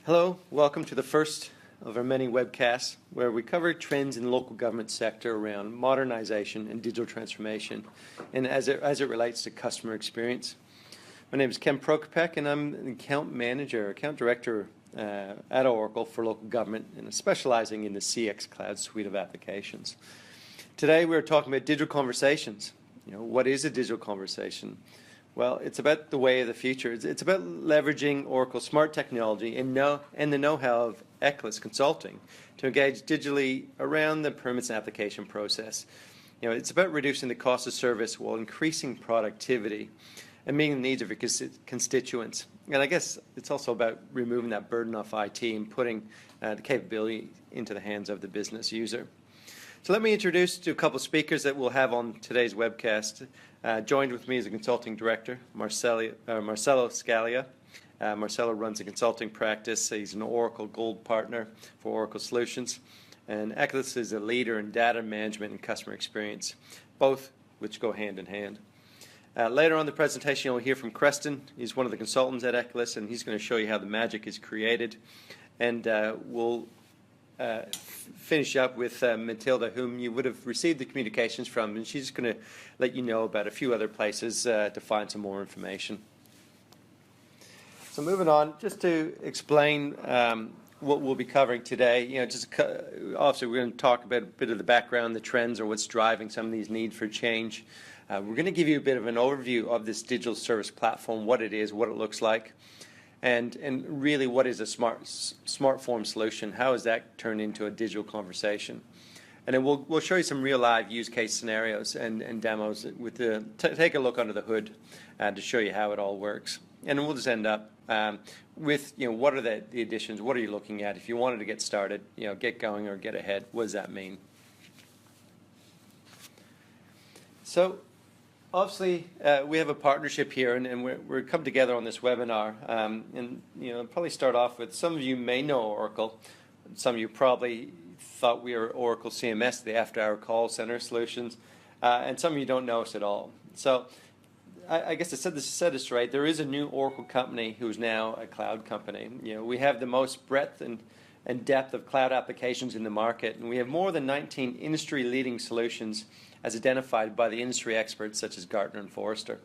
Hello, welcome to the first of our many webcasts where we cover trends in the local government sector around modernization and digital transformation and as it relates to customer experience. My name is Ken Prokopek and I'm an account director at Oracle for local government and specializing in the CX Cloud suite of applications. Today we're talking about digital conversations. What is a digital conversation? Well, it's about the way of the future. It's about leveraging Oracle's smart technology and the know-how of Ekulus Consulting to engage digitally around the permits and application process. It's about reducing the cost of service while increasing productivity and meeting the needs of your constituents. And I guess it's also about removing that burden off IT and putting the capability into the hands of the business user. So let me introduce to a couple of speakers that we'll have on today's webcast. Joined with me is a consulting director, Marcelo Scalia. Marcelo runs a consulting practice. He's an Oracle Gold partner for Oracle Solutions. And Ekulus is a leader in data management and customer experience, both which go hand in hand. Later on in the presentation, you'll hear from Creston. He's one of the consultants at Ekulus, and he's going to show you how the magic is created. And we'll finish up with Matilda, whom you would have received the communications from, and she's going to let you know about a few other places to find some more information. So moving on, just to explain what we'll be covering today, obviously we're going to talk about a bit of the background, the trends, or what's driving some of these needs for change. We're going to give you a bit of an overview of this digital service platform, what it is, what it looks like. And really, what is a smart form solution? How is that turned into a digital conversation? And then we'll show you some real live use case scenarios and demos with take a look under the hood to show you how it all works. And then we'll just end up with what are the additions? What are you looking at? If you wanted to get started, get going or get ahead, what does that mean? So obviously, we have a partnership here, and we're come together on this webinar. And I'll probably start off with some of you may know Oracle. Some of you probably thought we were Oracle CMS, the after-hour call center solutions, and some of you don't know us at all. So I guess to set this straight, there is a new Oracle company who's now a cloud company. We have the most breadth and depth of cloud applications in the market, and we have more than 19 industry-leading solutions as identified by the industry experts such as Gartner and Forrester.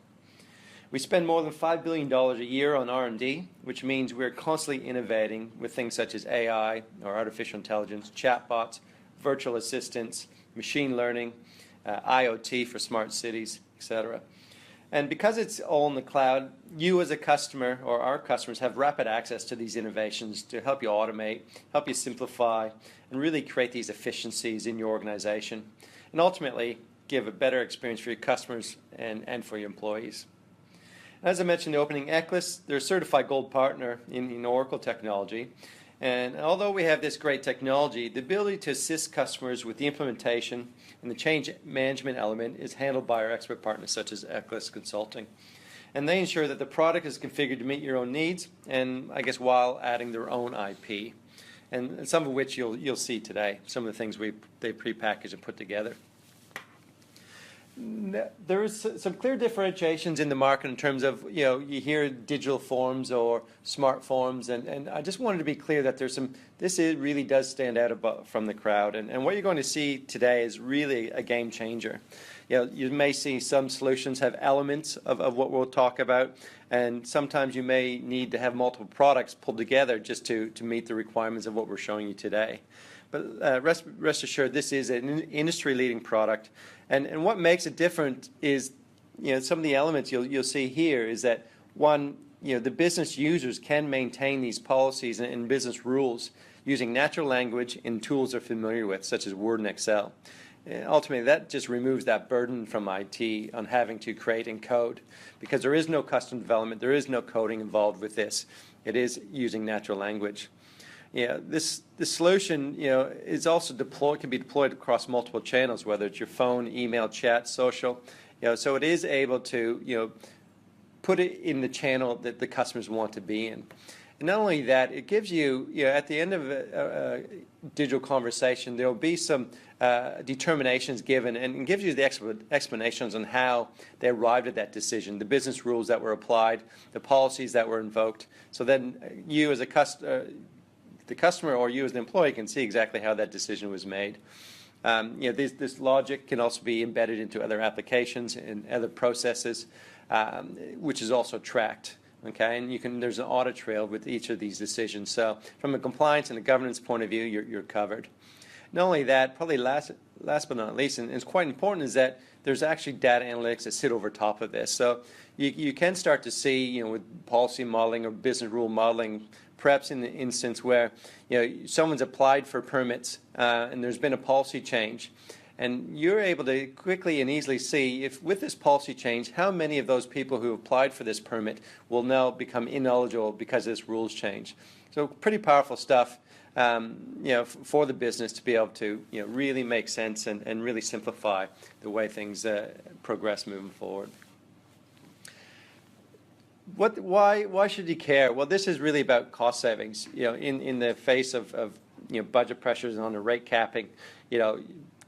We spend more than $5 billion a year on R&D, which means we're constantly innovating with things such as AI or artificial intelligence, chatbots, virtual assistants, machine learning, IoT for smart cities, etc. And because it's all in the cloud, you as a customer or our customers have rapid access to these innovations to help you automate, help you simplify, and really create these efficiencies in your organization, and ultimately give a better experience for your customers and for your employees. As I mentioned in the opening, Ekulus, they're a certified gold partner in Oracle technology. And although we have this great technology, the ability to assist customers with the implementation and the change management element is handled by our expert partners such as Ekulus Consulting. And they ensure that the product is configured to meet your own needs and, I guess, while adding their own IP. And some of which you'll see today, some of the things they prepackaged and put together. There is some clear differentiations in the market in terms of, you hear digital forms or smart forms, and I just wanted to be clear that this really does stand out from the crowd, and what you're going to see today is really a game changer. You may see some solutions have elements of what we'll talk about, and sometimes you may need to have multiple products pulled together just to meet the requirements of what we're showing you today. But rest assured, this is an industry-leading product. And what makes it different is, some of the elements you'll see here is that, one, the business users can maintain these policies and business rules using natural language in tools they're familiar with, such as Word and Excel. And ultimately, that just removes that burden from IT on having to create and code, because there is no custom development, there is no coding involved with this. It is using natural language. This solution, is also can be deployed across multiple channels, whether it's your phone, email, chat, social. So it is able to, put it in the channel that the customers want to be in. And not only that, it gives you, at the end of a digital conversation, there will be some determinations given, and gives you the explanations on how they arrived at that decision, the business rules that were applied, the policies that were invoked. So then you as the customer or you as an employee can see exactly how that decision was made. This logic can also be embedded into other applications and other processes, which is also tracked. Okay, and there's an audit trail with each of these decisions. So from a compliance and a governance point of view, you're covered. Not only that, probably last but not least, and it's quite important, is that there's actually data analytics that sit over top of this. So you can start to see, with policy modeling or business rule modeling, perhaps in the instance where someone's applied for permits and there's been a policy change. And you're able to quickly and easily see if with this policy change, how many of those people who applied for this permit will now become ineligible because this rules change. So pretty powerful stuff, for the business to be able to really make sense and really simplify the way things progress moving forward. Why should you care? Well, this is really about cost savings. In the face of budget pressures on the rate capping,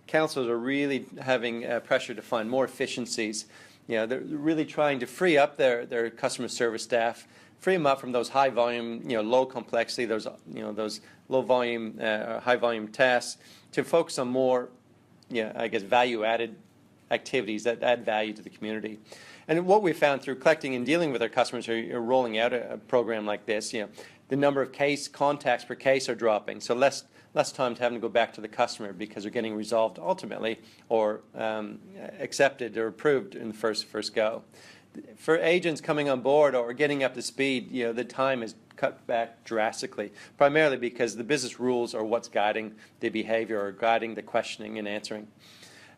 councils are really having pressure to find more efficiencies. They're really trying to free up their customer service staff, free them up from those high volume, low complexity, those low volume, high volume tasks, to focus on more, value added activities that add value to the community. And what we found through collecting and dealing with our customers who are rolling out a program like this, the number of case contacts per case are dropping, so less time to having to go back to the customer because they're getting resolved ultimately or accepted or approved in the first go. For agents coming on board or getting up to speed, the time is cut back drastically, primarily because the business rules are what's guiding the behavior or guiding the questioning and answering.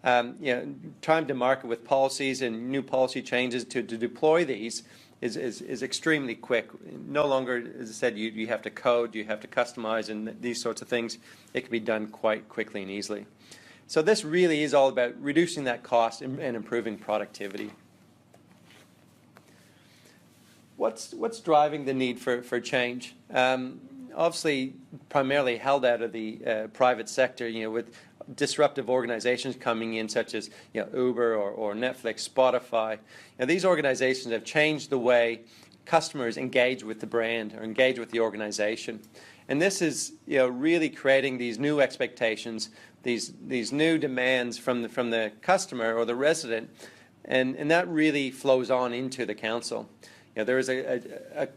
Time to market with policies and new policy changes to deploy these is extremely quick. No longer, as I said, you have to code, you have to customize, and these sorts of things. It can be done quite quickly and easily. So this really is all about reducing that cost and improving productivity. What's driving the need for change? Obviously, primarily held out of the private sector, with disruptive organizations coming in, such as Uber or Netflix, Spotify. These organizations have changed the way customers engage with the brand or engage with the organization, and this is really creating these new expectations, these new demands from the customer or the resident, and that really flows on into the council. There is a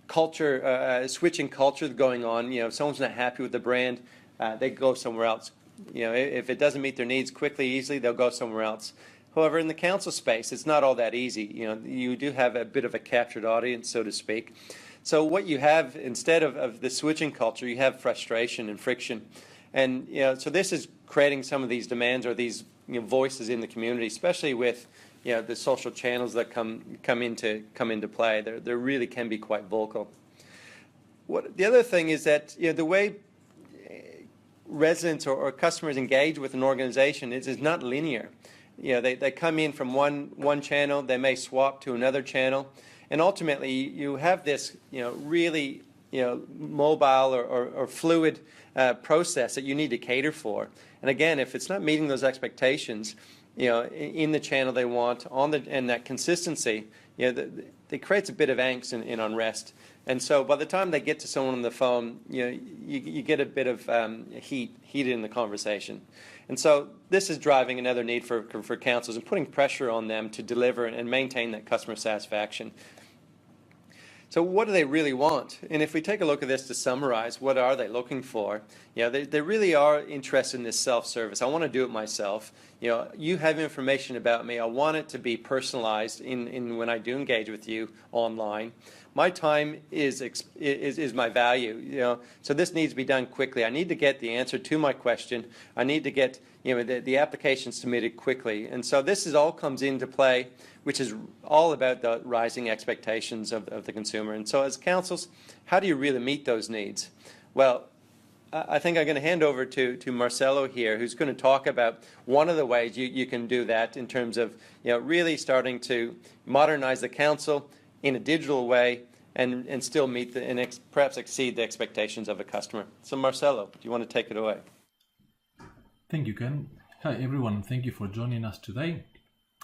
culture, a switching culture going on. If someone's not happy with the brand, they go somewhere else. If it doesn't meet their needs quickly, easily, they'll go somewhere else. However, in the council space, it's not all that easy. You do have a bit of a captured audience, so to speak. So what you have, instead of the switching culture, you have frustration and friction. And so this is creating some of these demands or these voices in the community, especially with the social channels that come into play. They really can be quite vocal. The other thing is that the way residents or customers engage with an organization is not linear. They come in from one channel, they may swap to another channel, and ultimately you have this really mobile or fluid process that you need to cater for. And again, if it's not meeting those expectations, in the channel they want, and that consistency, it creates a bit of angst and unrest. And so by the time they get to someone on the phone, you get a bit of heat in the conversation. And so this is driving another need for councils and putting pressure on them to deliver and maintain that customer satisfaction. So what do they really want? And if we take a look at this to summarize, what are they looking for? They really are interested in this self-service. I want to do it myself. You have information about me. I want it to be personalized in when I do engage with you online. My time is my value. So this needs to be done quickly. I need to get the answer to my question. I need to get the application submitted quickly. And so this all comes into play, which is all about the rising expectations of the consumer. And so as councils, how do you really meet those needs? Well, I think I'm going to hand over to Marcelo here, who's going to talk about one of the ways you can do that in terms of really starting to modernize the council, in a digital way and still meet perhaps exceed the expectations of a customer. So Marcelo, do you want to take it away? Thank you, Ken. Hi everyone, thank you for joining us today.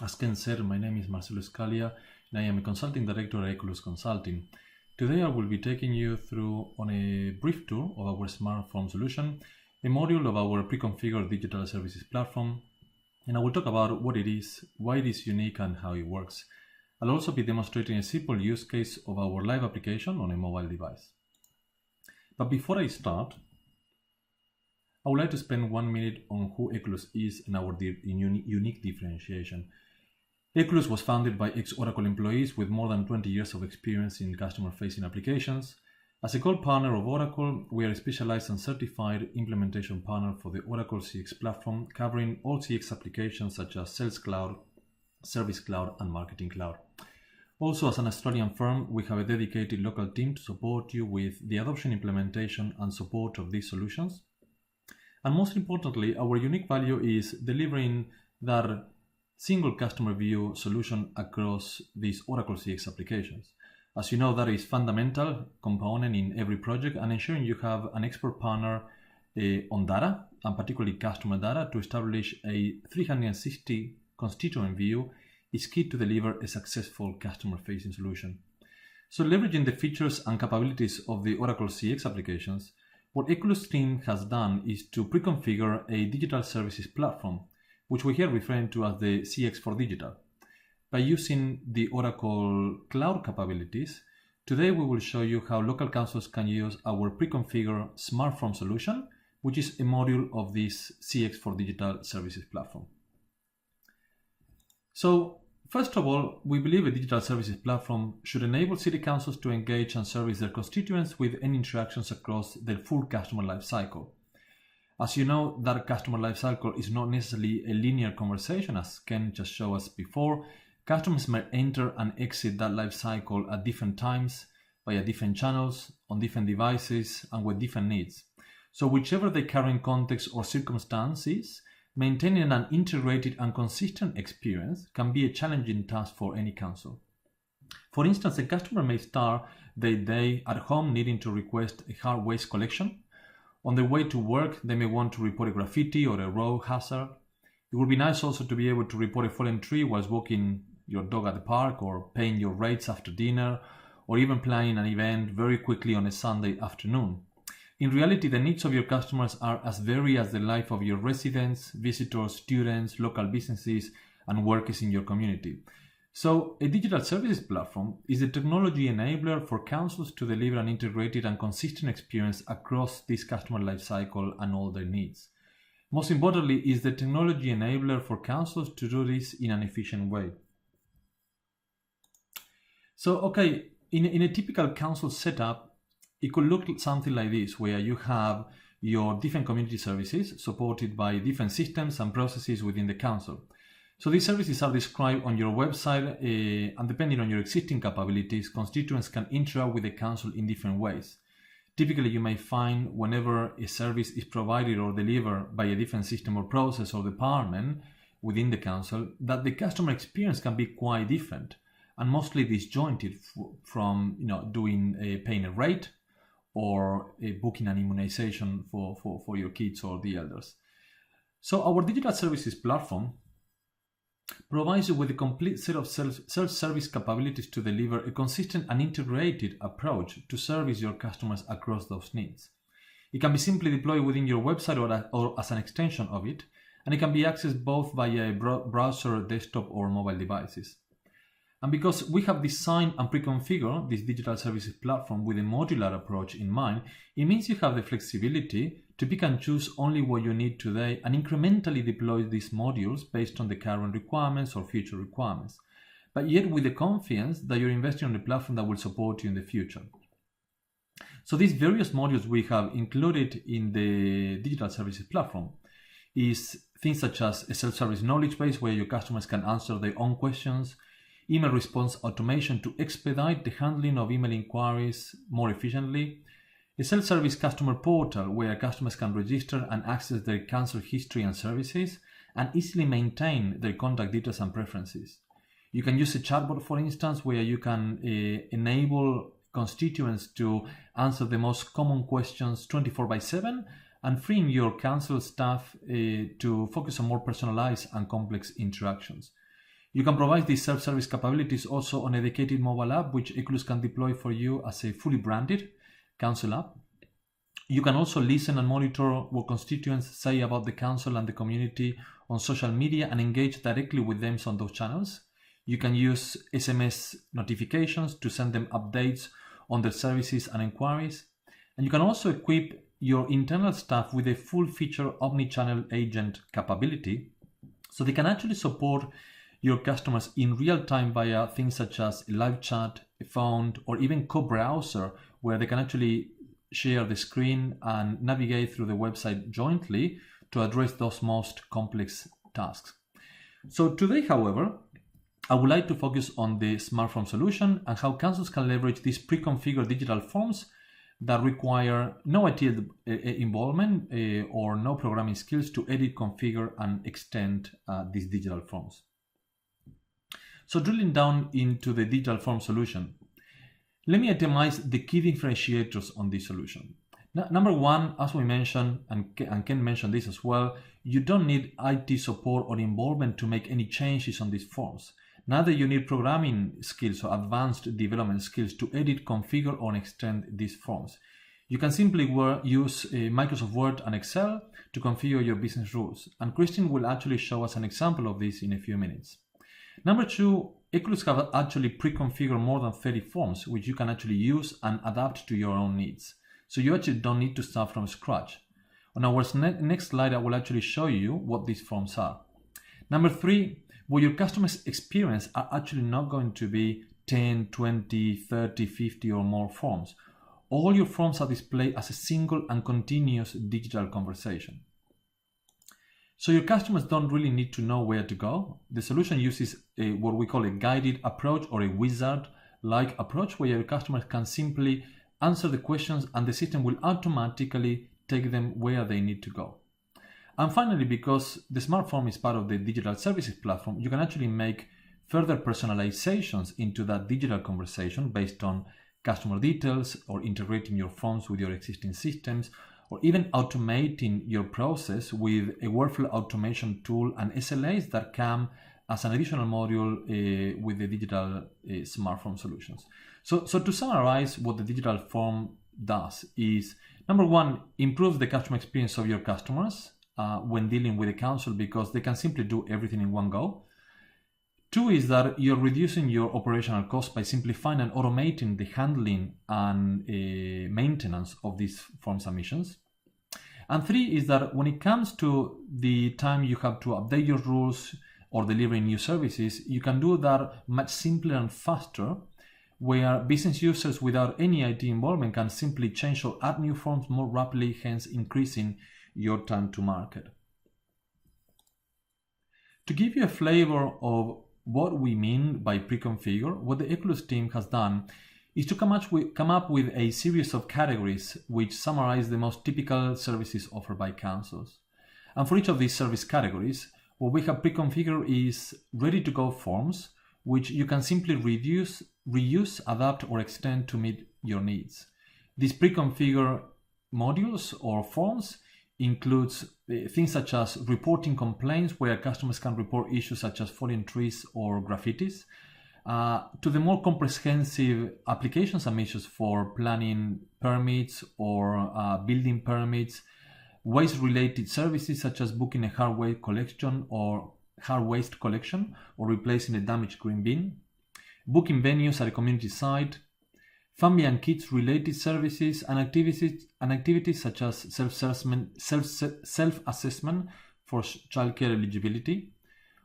As Ken said, my name is Marcelo Scalia and I am a consulting director at Ekulus Consulting. Today I will be taking you through on a brief tour of our smartphone solution, a module of our pre-configured digital services platform, and I will talk about what it is, why it is unique and how it works. I'll also be demonstrating a simple use case of our live application on a mobile device. But before I start, I would like to spend 1 minute on who Ekulus is and our unique differentiation. Ekulus was founded by ex-Oracle employees with more than 20 years of experience in customer-facing applications. As a gold partner of Oracle, we are a specialized and certified implementation partner for the Oracle CX platform, covering all CX applications such as Sales Cloud, Service Cloud, and Marketing Cloud. Also, as an Australian firm, we have a dedicated local team to support you with the adoption, implementation, and support of these solutions. And most importantly, our unique value is delivering that single customer view solution across these Oracle CX applications. As you know, that is fundamental component in every project, and ensuring you have an expert partner on data, and particularly customer data, to establish a 360 constituent view is key to deliver a successful customer-facing solution. So leveraging the features and capabilities of the Oracle CX applications, what Ekulus team has done is to pre-configure a digital services platform, which we here referring to as the CX for Digital. By using the Oracle Cloud capabilities, today we will show you how local councils can use our pre-configured smartphone solution, which is a module of this CX for Digital services platform. So, first of all, we believe a digital services platform should enable city councils to engage and service their constituents with any interactions across their full customer lifecycle. As you know, that customer lifecycle is not necessarily a linear conversation, as Ken just showed us before. Customers may enter and exit that lifecycle at different times, via different channels, on different devices, and with different needs. So whichever the current context or circumstances, maintaining an integrated and consistent experience can be a challenging task for any council. For instance, a customer may start their day at home needing to request a hard waste collection. On their way to work, they may want to report a graffiti or a road hazard. It would be nice also to be able to report a fallen tree whilst walking your dog at the park, or paying your rates after dinner, or even planning an event very quickly on a Sunday afternoon. In reality, the needs of your customers are as varied as the life of your residents, visitors, students, local businesses, and workers in your community. So, a digital services platform is a technology enabler for councils to deliver an integrated and consistent experience across this customer lifecycle and all their needs. Most importantly, is the technology enabler for councils to do this in an efficient way. So, okay, in a typical council setup, it could look something like this, where you have your different community services supported by different systems and processes within the council. So these services are described on your website, and depending on your existing capabilities, constituents can interact with the council in different ways. Typically, you may find whenever a service is provided or delivered by a different system or process or department within the council, that the customer experience can be quite different and mostly disjointed from paying a rate or booking an immunization for your kids or the elders. So our digital services platform provides you with a complete set of self-service capabilities to deliver a consistent and integrated approach to service your customers across those needs. It can be simply deployed within your website or as an extension of it, and it can be accessed both via a browser, desktop, or mobile devices. And because we have designed and pre-configured this digital services platform with a modular approach in mind, it means you have the flexibility to pick and choose only what you need today and incrementally deploy these modules based on the current requirements or future requirements, but yet with the confidence that you're investing on a platform that will support you in the future. So these various modules we have included in the digital services platform is things such as a self-service knowledge base where your customers can answer their own questions, email response automation to expedite the handling of email inquiries more efficiently, a self-service customer portal where customers can register and access their cancel history and services and easily maintain their contact details and preferences. You can use a chatbot, for instance, where you can enable constituents to answer the most common questions 24/7 and freeing your council staff to focus on more personalized and complex interactions. You can provide these self-service capabilities also on a dedicated mobile app, which Ekulus can deploy for you as a fully branded council app. You can also listen and monitor what constituents say about the council and the community on social media and engage directly with them on those channels. You can use SMS notifications to send them updates on their services and inquiries. And you can also equip your internal staff with a full-feature omni-channel agent capability, so they can actually support your customers in real time via things such as live chat, a phone, or even co-browser, where they can actually share the screen and navigate through the website jointly to address those most complex tasks. So today, however, I would like to focus on the smart form solution and how councils can leverage these pre-configured digital forms that require no IT involvement or no programming skills to edit, configure, and extend these digital forms. So drilling down into the digital form solution, let me itemize the key differentiators on this solution. Number one, as we mentioned, and Ken mentioned this as well, you don't need IT support or involvement to make any changes on these forms. Neither you need programming skills or advanced development skills to edit, configure, or extend these forms. You can simply use Microsoft Word and Excel to configure your business rules. And Christine will actually show us an example of this in a few minutes. Number two, Ekulus have actually pre-configured more than 30 forms, which you can actually use and adapt to your own needs. So you actually don't need to start from scratch. On our next slide, I will actually show you what these forms are. Number three, what your customers experience are actually not going to be 10, 20, 30, 50 or more forms. All your forms are displayed as a single and continuous digital conversation. So your customers don't really need to know where to go. The solution uses what we call a guided approach or a wizard-like approach, where your customers can simply answer the questions and the system will automatically take them where they need to go. And finally, because the smart form is part of the digital services platform, you can actually make further personalizations into that digital conversation based on customer details or integrating your forms with your existing systems, or even automating your process with a workflow automation tool and SLAs that come as an additional module with the digital smart form solutions. So to summarize, what the digital form does is, number one, improves the customer experience of your customers when dealing with a council, because they can simply do everything in one go. Two is that you're reducing your operational costs by simplifying and automating the handling and maintenance of these form submissions. And three is that when it comes to the time you have to update your rules or delivering new services, you can do that much simpler and faster, where business users without any IT involvement can simply change or add new forms more rapidly, hence increasing your time to market. To give you a flavor of what we mean by pre-configure, what the Ekulus team has done is to come up with a series of categories which summarize the most typical services offered by councils. And for each of these service categories, what we have pre-configured is ready-to-go forms, which you can simply reuse, adapt, or extend to meet your needs. These pre-configured modules or forms includes things such as reporting complaints, where customers can report issues such as falling trees or graffitis, to the more comprehensive application submissions for planning permits or building permits, waste-related services such as booking a hard waste collection or replacing a damaged green bin, booking venues at a community site, family and kids related services and activities such as self-assessment for childcare eligibility,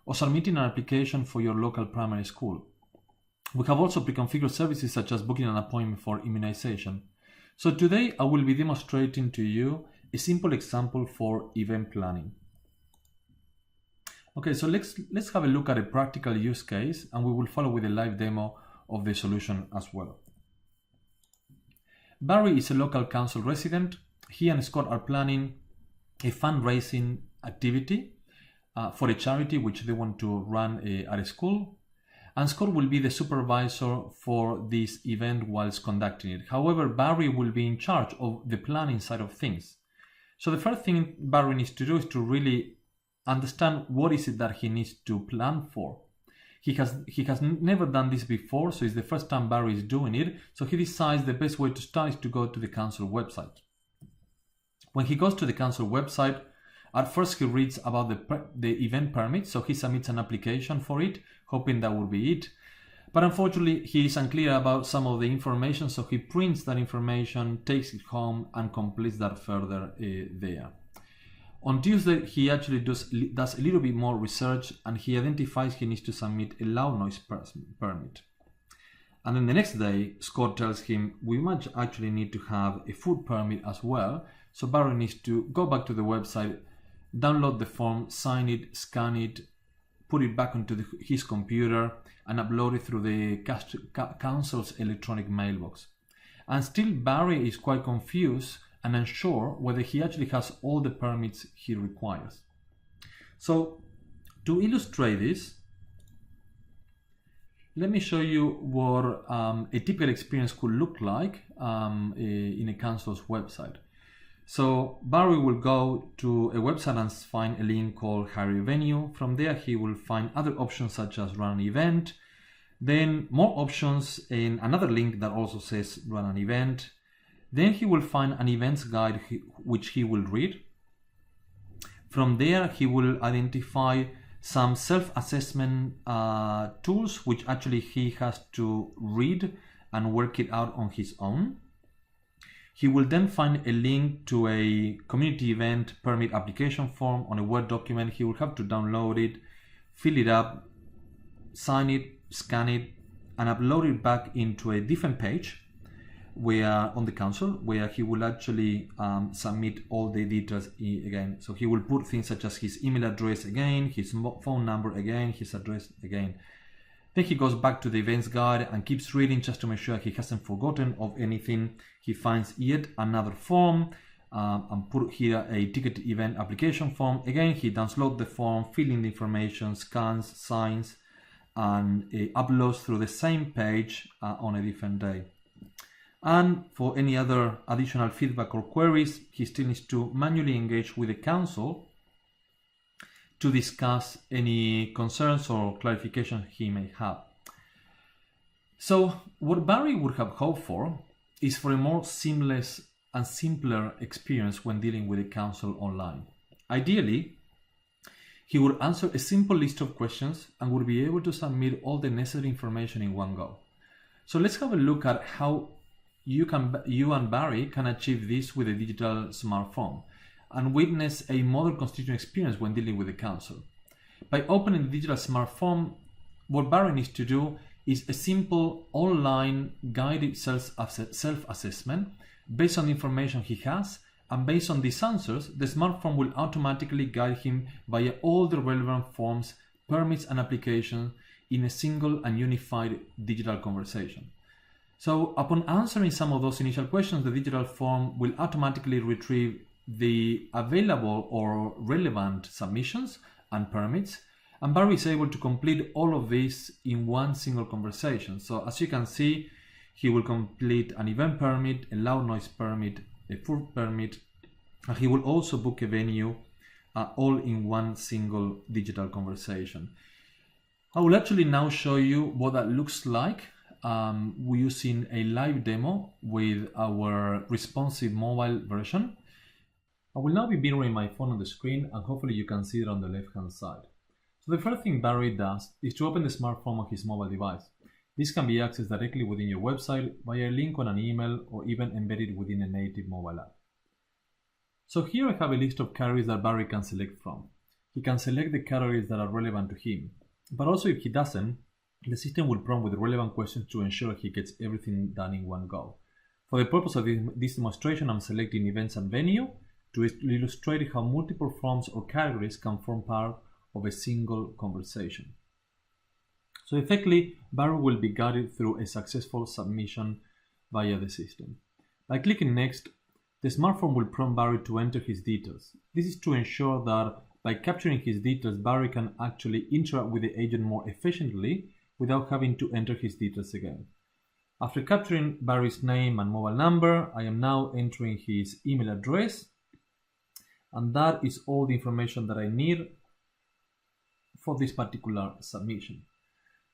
or submitting an application for your local primary school. We have also pre-configured services such as booking an appointment for immunization. So today I will be demonstrating to you a simple example for event planning. Okay, so let's have a look at a practical use case, and we will follow with a live demo of the solution as well. Barry is a local council resident. He and Scott are planning a fundraising activity for a charity which they want to run at a school. and Scott will be the supervisor for this event whilst conducting it. However, Barry will be in charge of the planning side of things. So the first thing Barry needs to do is to really understand what is it that he needs to plan for. He has never done this before, so it's the first time Barry is doing it. So he decides the best way to start is to go to the council website. When he goes to the council website, at first he reads about the event permit, so he submits an application for it, hoping that will be it. But unfortunately, he is unclear about some of the information, so he prints that information, takes it home, and completes that further there. On Tuesday, he actually does a little bit more research, and he identifies he needs to submit a loud noise permit. And then the next day, Scott tells him we might actually need to have a food permit as well. So Barry needs to go back to the website, download the form, sign it, scan it, put it back onto his computer, and upload it through the council's electronic mailbox. And still, Barry is quite confused and unsure whether he actually has all the permits he requires. So to illustrate this, let me show you what a typical experience could look like in a council's website. So Barry will go to a website and find a link called Hire a Venue. From there, he will find other options such as run an event, then more options in another link that also says run an event. Then he will find an events guide which he will read. From there, he will identify some self-assessment tools which actually he has to read and work it out on his own. He will then find a link to a community event permit application form on a Word document. He will have to download it, fill it up, sign it, scan it, and upload it back into a different page on the council, where he will actually submit all the details again. So he will put things such as his email address again, his phone number again, his address again. Then he goes back to the events guide and keeps reading just to make sure he hasn't forgotten of anything. He finds yet another form and put here a ticket event application form. Again, he downloads the form, fills in the information, scans, signs, and uploads through the same page on a different day. And for any other additional feedback or queries, he still needs to manually engage with the council to discuss any concerns or clarification he may have. So what Barry would have hoped for is for a more seamless and simpler experience when dealing with the council online. Ideally, he would answer a simple list of questions and would be able to submit all the necessary information in one go. So let's have a look at how you and Barry can achieve this with a digital smartphone and witness a modern constituent experience when dealing with the council. By opening the digital smartphone, what Barry needs to do is a simple online guided self-assessment based on the information he has, and based on these answers, the smartphone will automatically guide him via all the relevant forms, permits, and applications in a single and unified digital conversation. So upon answering some of those initial questions, the digital form will automatically retrieve the available or relevant submissions and permits, and Barry is able to complete all of this in one single conversation. So as you can see, he will complete an event permit, a loud noise permit, a food permit, and he will also book a venue, all in one single digital conversation. I will actually now show you what that looks like. We're using a live demo with our responsive mobile version. I will now be mirroring my phone on the screen, and hopefully you can see it on the left hand side. So the first thing Barry does is to open the smartphone on his mobile device. This can be accessed directly within your website via a link on an email or even embedded within a native mobile app. So here I have a list of categories that Barry can select from. He can select the categories that are relevant to him, but also if he doesn't, the system will prompt with relevant questions to ensure he gets everything done in one go. For the purpose of this demonstration, I'm selecting events and venue to illustrate how multiple forms or categories can form part of a single conversation. So effectively, Barry will be guided through a successful submission via the system. By clicking next, the smartphone will prompt Barry to enter his details. This is to ensure that by capturing his details, Barry can actually interact with the agent more efficiently without having to enter his details again. After capturing Barry's name and mobile number, I am now entering his email address, and that is all the information that I need for this particular submission.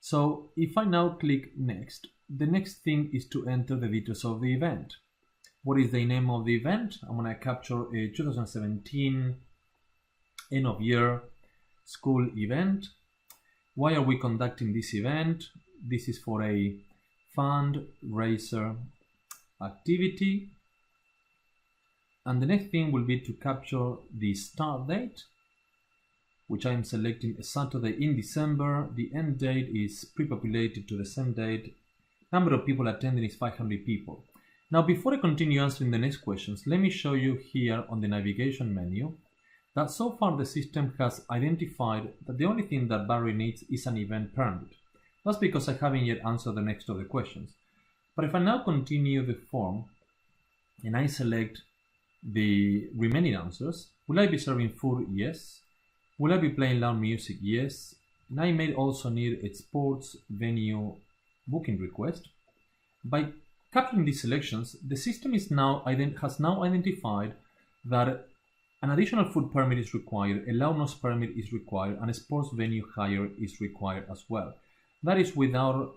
So if I now click next, the next thing is to enter the details of the event. What is the name of the event? I'm going to capture a 2017 end of year school event. Why are we conducting this event? This is for a fundraiser activity. And the next thing will be to capture the start date, which I'm selecting a Saturday in December. The end date is pre-populated to the same date. Number of people attending is 500 people. Now, before I continue answering the next questions, let me show you here on the navigation menu that so far the system has identified that the only thing that Barry needs is an event permit. That's because I haven't yet answered the next of the questions. But if I now continue the form and I select the remaining answers, will I be serving food? Yes. Will I be playing loud music? Yes. And I may also need a sports venue booking request. By capturing these selections, the system has now identified that an additional food permit is required, a loud noise permit is required, and a sports venue hire is required as well. That is without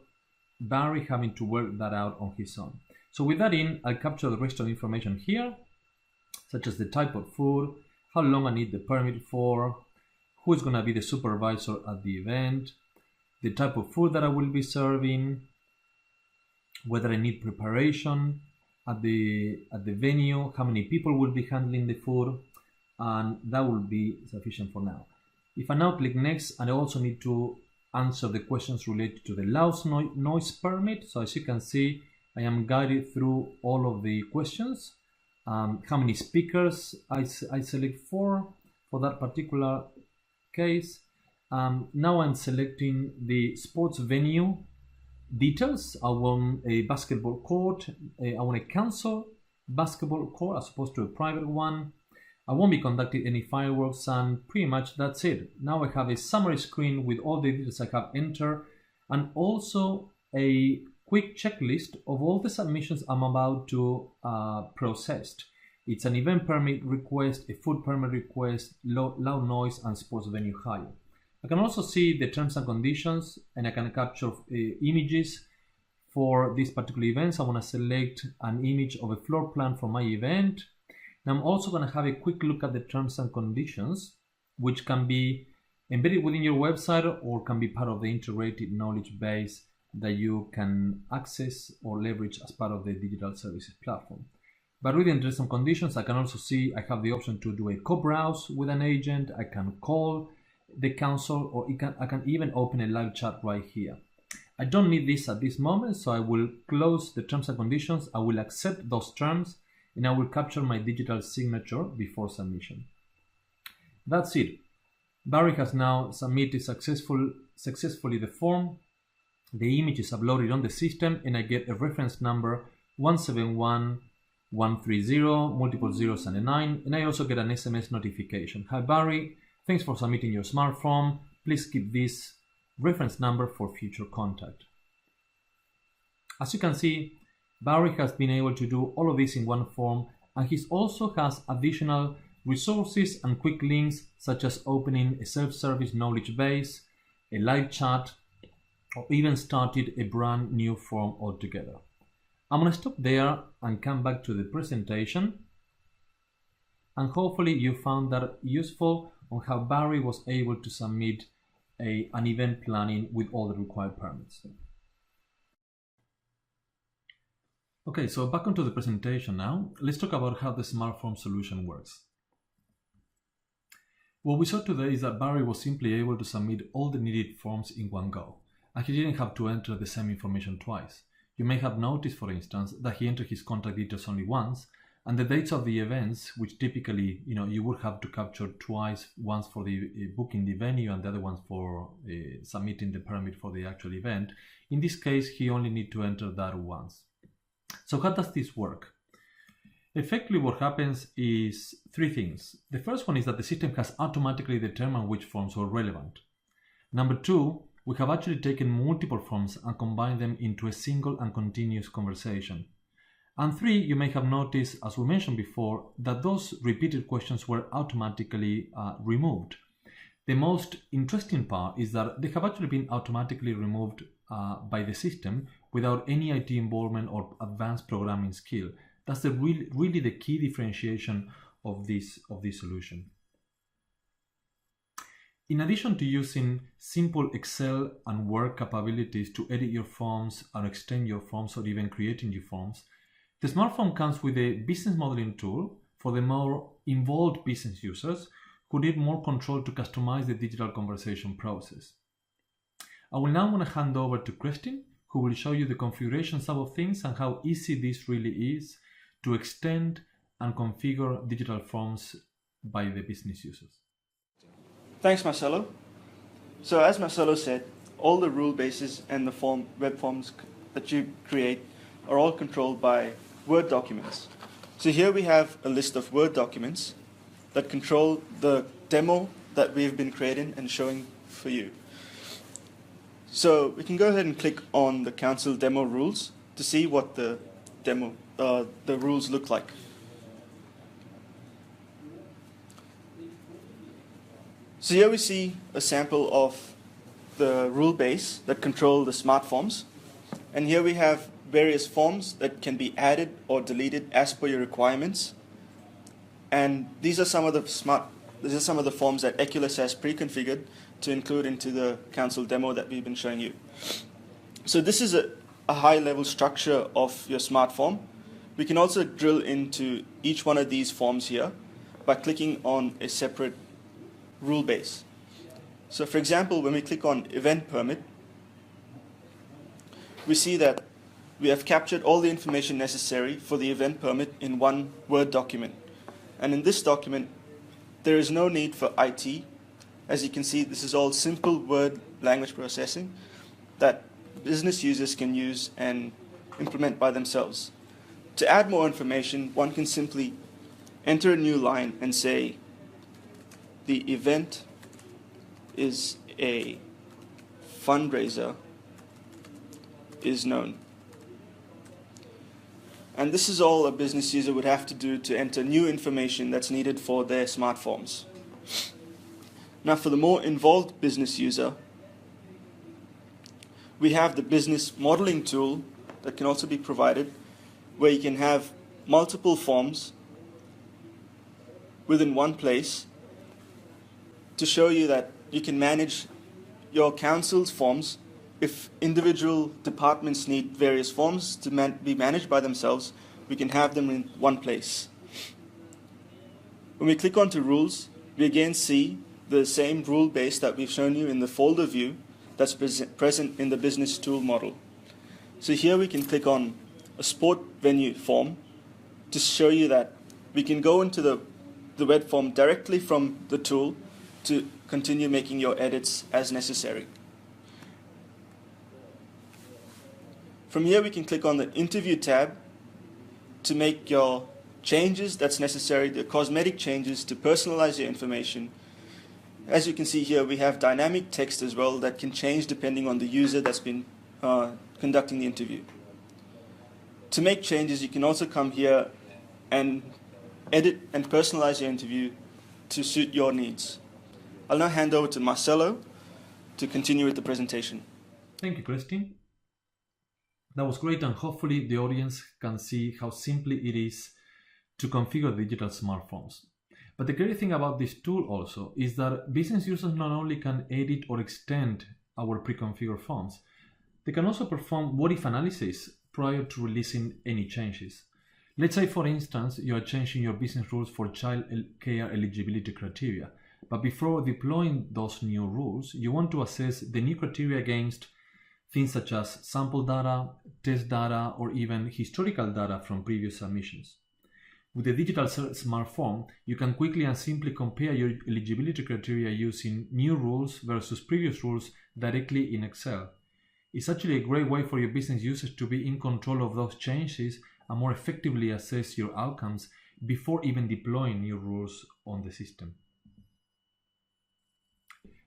Barry having to work that out on his own. So with that in, I'll capture the rest of the information here, such as the type of food, how long I need the permit for, who is going to be the supervisor at the event, the type of food that I will be serving, whether I need preparation at the venue, how many people will be handling the food, and that will be sufficient for now. If I now click next, I also need to answer the questions related to the loud noise permit. So as you can see, I am guided through all of the questions. How many speakers I select for that particular case. Now I'm selecting the sports venue details. I want a basketball court. I want a council basketball court as opposed to a private one. I won't be conducting any fireworks, and pretty much that's it. Now I have a summary screen with all the details I have entered, and also a quick checklist of all the submissions I'm about to process. It's an event permit request, a food permit request, loud noise, and sports venue hire. I can also see the terms and conditions, and I can capture images for these particular events. I want to select an image of a floor plan for my event. And I'm also going to have a quick look at the terms and conditions, which can be embedded within your website or can be part of the integrated knowledge base that you can access or leverage as part of the digital services platform. By reading the terms and conditions, I can also see I have the option to do a co-browse with an agent. I can call the council, or I can even open a live chat right here. I don't need this at this moment, so I will close the terms and conditions. I will accept those terms, and I will capture my digital signature before submission. That's it. Barry has now submitted successfully the form. The image is uploaded on the system, and I get a reference number 171130, multiple zeros and a 9, and I also get an SMS notification. Hi Barry, thanks for submitting your smart form. Please keep this reference number for future contact. As you can see, Barry has been able to do all of this in one form, and he also has additional resources and quick links, such as opening a self-service knowledge base, a live chat, or even started a brand new form altogether. I'm going to stop there and come back to the presentation, and hopefully you found that useful on how Barry was able to submit an event planning with all the required permits. Okay, so back onto the presentation now. Let's talk about how the smart form solution works. What we saw today is that Barry was simply able to submit all the needed forms in one go, and he didn't have to enter the same information twice. You may have noticed, for instance, that he entered his contact details only once, and the dates of the events, which typically you would have to capture twice, once for the booking the venue and the other ones for submitting the permit for the actual event. In this case, he only needs to enter that once. So how does this work? Effectively, what happens is three things. The first one is that the system has automatically determined which forms are relevant. Number two, we have actually taken multiple forms and combined them into a single and continuous conversation. And 3, you may have noticed, as we mentioned before, that those repeated questions were automatically removed. The most interesting part is that they have actually been automatically removed by the system without any IT involvement or advanced programming skill. That's really the key differentiation of this solution. In addition to using simple Excel and Word capabilities to edit your forms or extend your forms or even creating new forms, the smartphone comes with a business modeling tool for the more involved business users who need more control to customize the digital conversation process. I will now want to hand over to Kristin, who will show you the configuration side of things and how easy this really is to extend and configure digital forms by the business users. Thanks, Marcelo. So as Marcelo said, all the rule bases and the web forms that you create are all controlled by Word documents. So here we have a list of Word documents that control the demo that we've been creating and showing for you. So we can go ahead and click on the Council demo rules to see what the rules look like. So here we see a sample of the rule base that control the smart forms. And here we have various forms that can be added or deleted as per your requirements. And these are some of the forms that Ekulus has pre-configured to include into the Council demo that we've been showing you. So this is a high-level structure of your smart form. We can also drill into each one of these forms here by clicking on a separate rule base. So for example, when we click on event permit, we see that we have captured all the information necessary for the event permit in one Word document. And in this document, there is no need for IT. As you can see, this is all simple Word language processing that business users can use and implement by themselves. To add more information, one can simply enter a new line and say, the event is a fundraiser is known. And this is all a business user would have to do to enter new information that's needed for their smart forms. Now for the more involved business user, we have the business modeling tool that can also be provided, where you can have multiple forms within one place to show you that you can manage your council's forms. If individual departments need various forms to be managed by themselves, we can have them in one place. When we click onto rules, we again see the same rule base that we've shown you in the folder view that's present in the business tool model. So here we can click on a sport venue form to show you that we can go into the web form directly from the tool to continue making your edits as necessary. From here we can click on the interview tab to make your changes that's necessary, the cosmetic changes to personalize your information. As you can see here, we have dynamic text as well that can change depending on the user that's been conducting the interview. To make changes, you can also come here and edit and personalize your interview to suit your needs. I'll now hand over to Marcelo to continue with the presentation. Thank you, Kristin. That was great, and hopefully the audience can see how simply it is to configure digital smartphones. But the great thing about this tool also is that business users not only can edit or extend our pre-configured forms, they can also perform what-if analysis prior to releasing any changes. Let's say, for instance, you are changing your business rules for child care eligibility criteria, but before deploying those new rules, you want to assess the new criteria against things such as sample data, test data, or even historical data from previous submissions. With the digital smart form, you can quickly and simply compare your eligibility criteria using new rules versus previous rules directly in Excel. It's actually a great way for your business users to be in control of those changes and more effectively assess your outcomes before even deploying new rules on the system.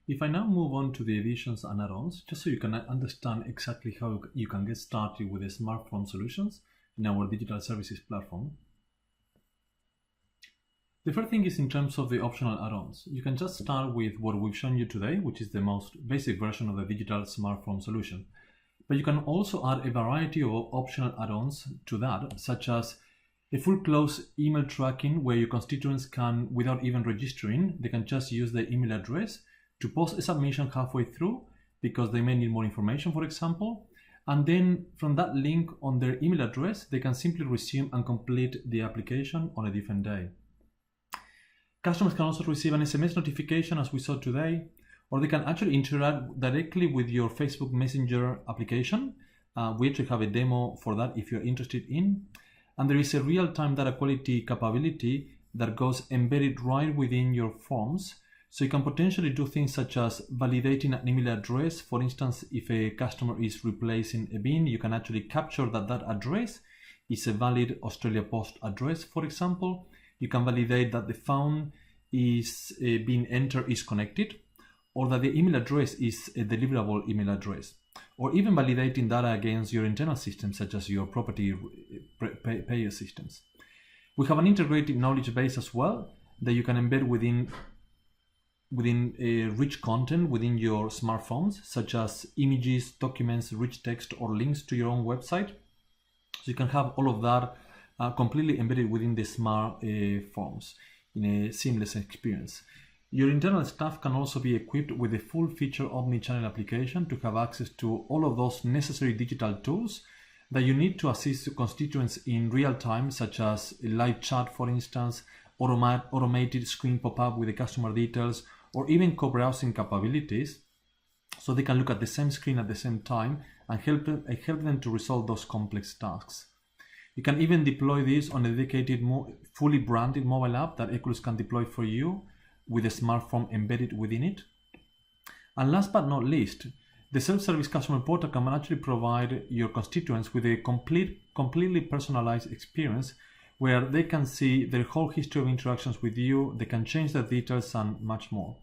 If I now move on to the additions and add-ons, just so you can understand exactly how you can get started with the smartphone solutions in our digital services platform. The first thing is in terms of the optional add-ons. You can just start with what we've shown you today, which is the most basic version of the digital smartphone solution. But you can also add a variety of optional add-ons to that, such as a full close email tracking where your constituents can, without even registering, they can just use the email address to post a submission halfway through because they may need more information, for example. And then from that link on their email address, they can simply resume and complete the application on a different day. Customers can also receive an SMS notification, as we saw today, or they can actually interact directly with your Facebook Messenger application. We actually have a demo for that if you're interested in. And there is a real-time data quality capability that goes embedded right within your forms. So you can potentially do things such as validating an email address. For instance, if a customer is replacing a bin, you can actually capture that address is a valid Australia Post address, for example. You can validate that the phone is being entered is connected, or that the email address is a deliverable email address, or even validating data against your internal systems, such as your property payer systems. We have an integrated knowledge base as well that you can embed within rich content within your smartphones, such as images, documents, rich text, or links to your own website. So you can have all of that completely embedded within the smart forms in a seamless experience. Your internal staff can also be equipped with a full feature omni-channel application to have access to all of those necessary digital tools that you need to assist constituents in real time, such as a live chat, for instance, automated screen pop-up with the customer details, or even co-browsing capabilities, so they can look at the same screen at the same time and help them to resolve those complex tasks. You can even deploy this on a dedicated, fully branded mobile app that Ekulus can deploy for you with a smartphone embedded within it. And last but not least, the self-service customer portal can actually provide your constituents with a completely personalized experience where they can see their whole history of interactions with you, they can change their details and much more.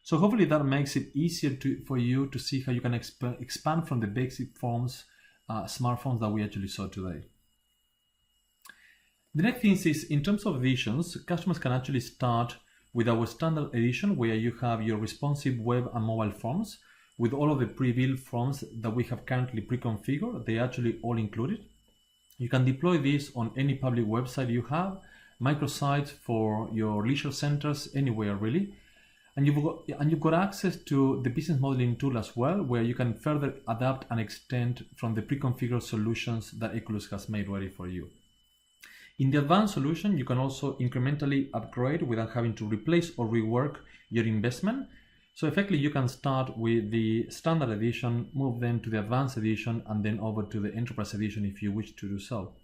So hopefully that makes it easier for you to see how you can expand from the basic forms, smartphones that we actually saw today. The next thing is, in terms of editions, customers can actually start with our standard edition where you have your responsive web and mobile forms with all of the pre-built forms that we have currently pre-configured. They actually all included. You can deploy this on any public website you have, microsites for your leisure centers, anywhere really. And you've got access to the business modeling tool as well, where you can further adapt and extend from the pre-configured solutions that Ekulus has made ready for you. In the advanced solution, you can also incrementally upgrade without having to replace or rework your investment. So effectively, you can start with the standard edition, move then to the advanced edition, and then over to the enterprise edition if you wish to do so.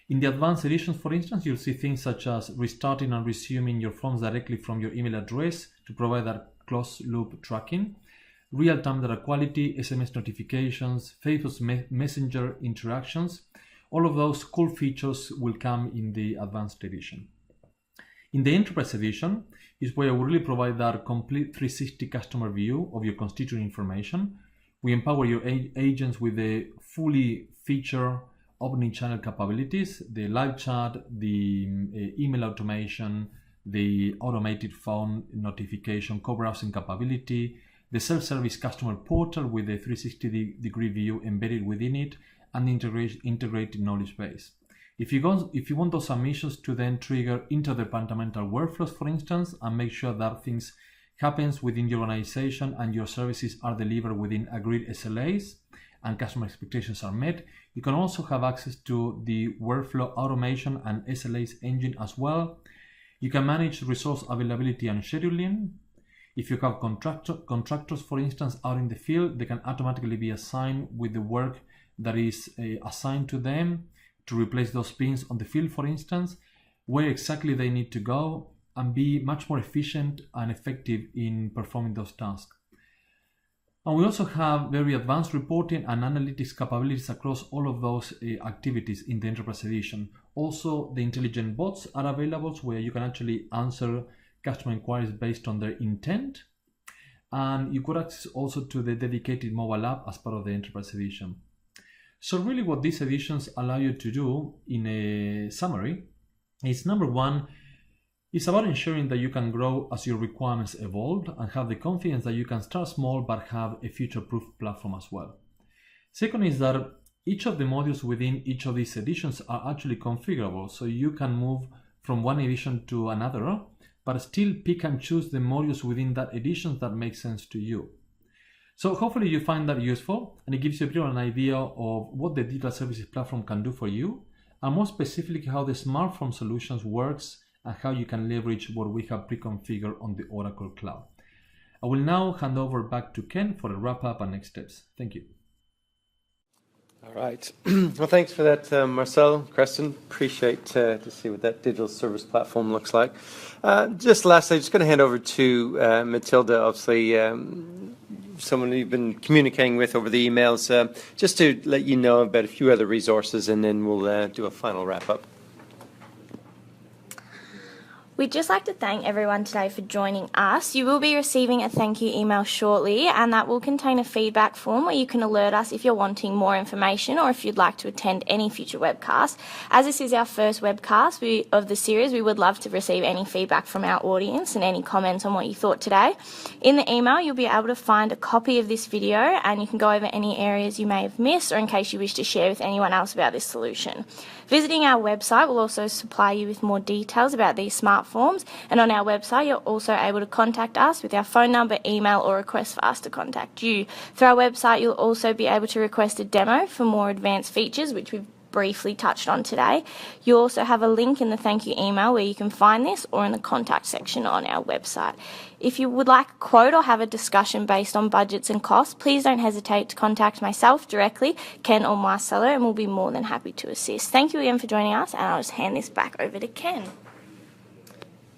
In the advanced editions, for instance, you'll see things such as restarting and resuming your forms directly from your email address to provide that closed loop tracking, real-time data quality, SMS notifications, Facebook Messenger interactions. All of those cool features will come in the advanced edition. In the enterprise edition is where we really provide that complete 360 customer view of your constituent information. We empower your agents with the fully featured omni-channel capabilities, the live chat, the email automation, the automated phone notification, co-browsing capability, the self-service customer portal with the 360-degree view embedded within it, and the integrated knowledge base. If you want those submissions to then trigger interdepartmental workflows, for instance, and make sure that things happens within your organization and your services are delivered within agreed SLAs and customer expectations are met, you can also have access to the workflow automation and SLAs engine as well. You can manage resource availability and scheduling. If you have contractors, for instance, out in the field, they can automatically be assigned with the work that is assigned to them to replace those bins on the field, for instance, where exactly they need to go and be much more efficient and effective in performing those tasks. And we also have very advanced reporting and analytics capabilities across all of those activities in the Enterprise Edition. Also, the intelligent bots are available where you can actually answer customer inquiries based on their intent. and you got access also to the dedicated mobile app as part of the Enterprise Edition. So really what these editions allow you to do, in a summary, is number one, it's about ensuring that you can grow as your requirements evolve and have the confidence that you can start small but have a future-proof platform as well. Second is that each of the modules within each of these editions are actually configurable, so you can move from one edition to another, but still pick and choose the modules within that edition that make sense to you. So hopefully you find that useful, and it gives you a bit of an idea of what the digital services platform can do for you, and more specifically how the smartphone solutions works and how you can leverage what we have pre-configured on the Oracle Cloud. I will now hand over back to Ken for a wrap-up and next steps. Thank you. All right. Well, thanks for that, Marcel, Creston. Appreciate to see what that digital service platform looks like. Just lastly, just going to hand over to Matilda, obviously someone you've been communicating with over the emails, just to let you know about a few other resources, and then we'll do a final wrap-up. We'd just like to thank everyone today for joining us. You will be receiving a thank you email shortly, and that will contain a feedback form where you can alert us if you're wanting more information or if you'd like to attend any future webcast. As this is our first webcast of the series, we would love to receive any feedback from our audience and any comments on what you thought today. In the email, you'll be able to find a copy of this video, and you can go over any areas you may have missed or in case you wish to share with anyone else about this solution. Visiting our website will also supply you with more details about these smart forms, and on our website you're also able to contact us with our phone number, email, or request for us to contact you. Through our website you'll also be able to request a demo for more advanced features, which we've briefly touched on today. You also have a link in the thank you email where you can find this, or in the contact section on our website. If you would like a quote or have a discussion based on budgets and costs, please don't hesitate to contact myself directly, Ken or Marcelo, and we'll be more than happy to assist. Thank you again for joining us, and I'll just hand this back over to Ken.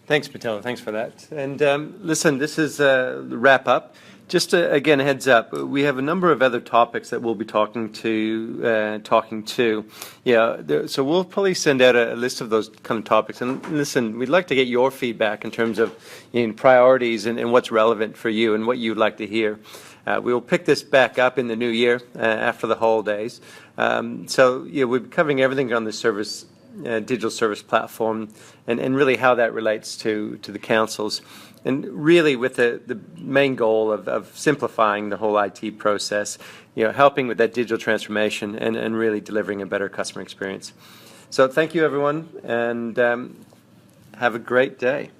Thanks, Matilda. Thanks for that. And listen, this is the wrap up. Just again, a heads up, we have a number of other topics that we'll be talking to. Yeah, so we'll probably send out a list of those kind of topics. And listen, we'd like to get your feedback in terms of priorities and what's relevant for you and what you'd like to hear. We will pick this back up in the new year after the holidays. So yeah, we'll be covering everything on the service. Digital service platform and really how that relates to the councils, and really with the main goal of simplifying the whole IT process, helping with that digital transformation and really delivering a better customer experience. So thank you everyone, and have a great day.